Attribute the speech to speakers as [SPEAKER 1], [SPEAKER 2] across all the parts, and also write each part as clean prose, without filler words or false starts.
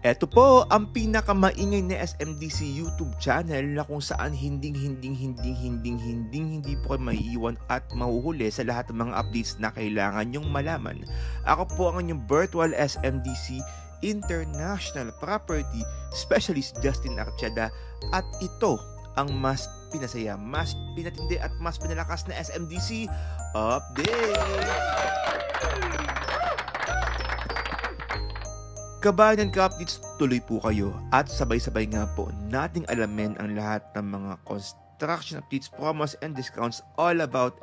[SPEAKER 1] Eto po ang pinakamaingay na SMDC YouTube channel na kung saan hindi po kayo maiiwan at mahuhuli sa lahat ng mga updates na kailangan nyong malaman. Ako po ang inyong virtual SMDC International Property Specialist Justin Archada at ito ang mas pinasaya, mas pinatindi at mas pinalakas na SMDC Update! Kabayan ka-updates, tuloy po kayo at sabay-sabay nga po nating alamin ang lahat ng mga construction updates, promos, and discounts all about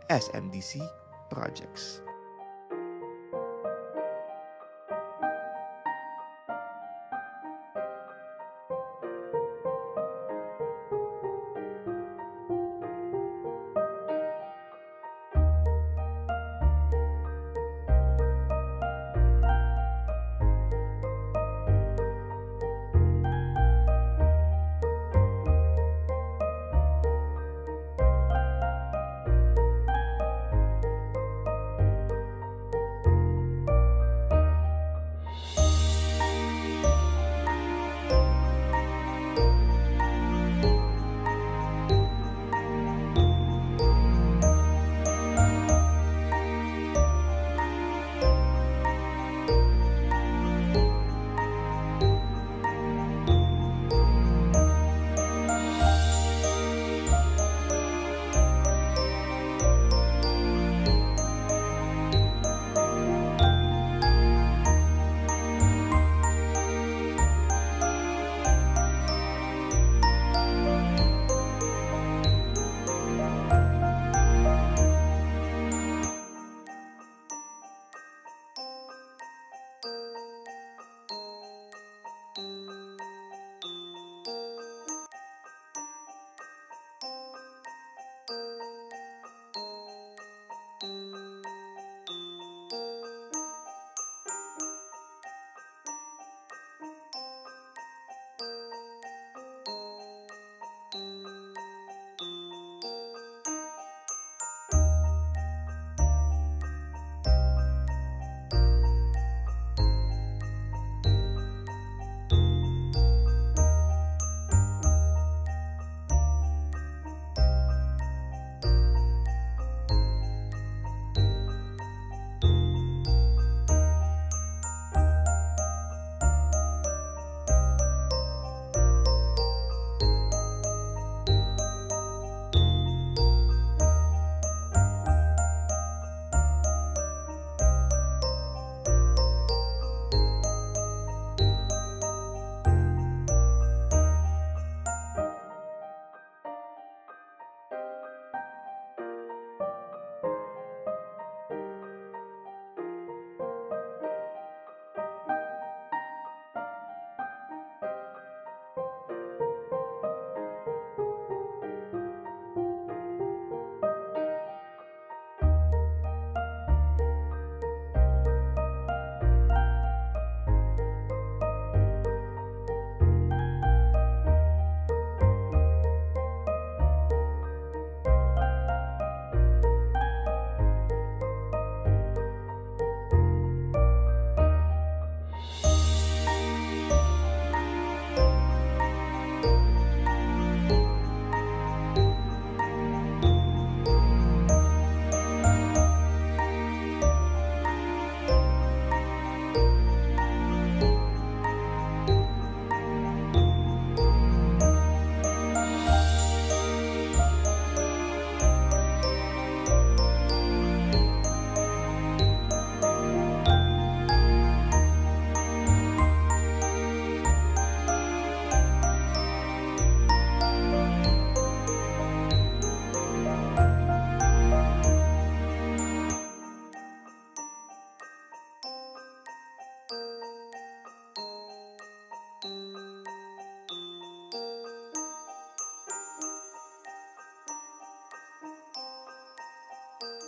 [SPEAKER 1] SMDC projects.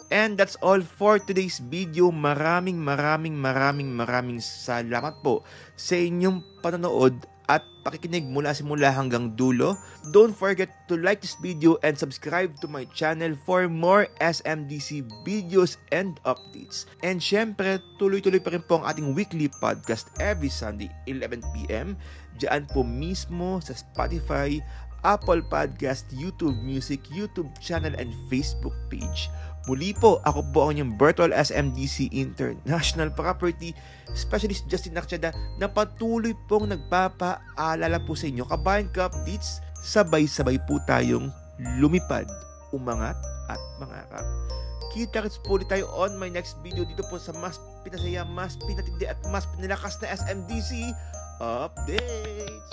[SPEAKER 1] And that's all for today's video. Maraming salamat po sa inyong panonood at pakikinig mula simula hanggang dulo. Don't forget to like this video and subscribe to my channel for more SMDC videos and updates. And syempre, tuloy-tuloy pa rin po ang ating weekly podcast every Sunday, 11 PM. Diyan po mismo sa Spotify, Apple Podcast, YouTube Music, YouTube channel, and Facebook page. Muli po, ako po ang inyong Virtual SMDC International Property Specialist Justin Archada na patuloy pong nagpapaalala po sa inyo kabayan ka-updates, sabay-sabay po tayong lumipad, umangat at mangarap. Kita-kits po ulit tayo on my next video dito po sa mas pinasaya, mas pinatindi at mas pinalakas na SMDC Updates!